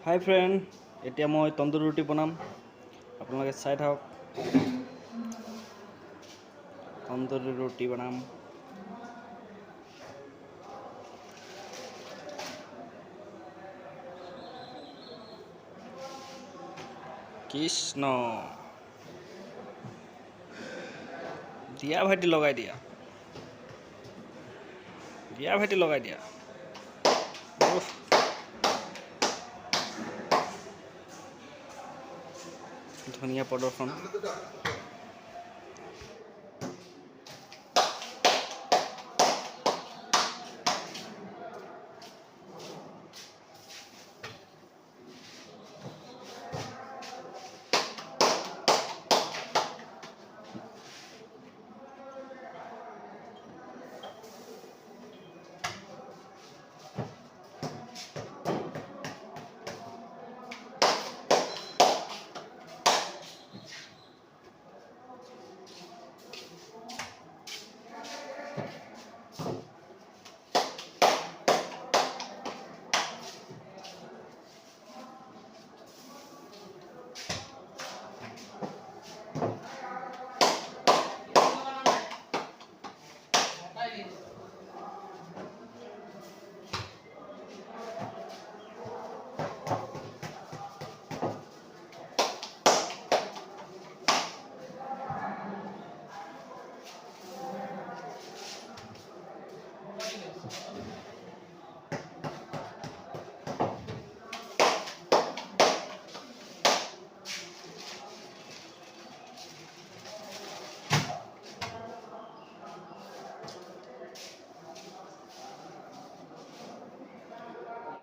হাই friend, এতিয়া মই তন্দুৰী ৰুটি বনাম। আপোনালোকে চাই থাকক। তন্দুৰী ৰুটি বনাম। কৃষ্ণ দিয়া ভাইটি লগাই দিয়া। দিয়া ভাইটি লগাই দিয়া। ধুনীয়া প্ৰদৰ্শন।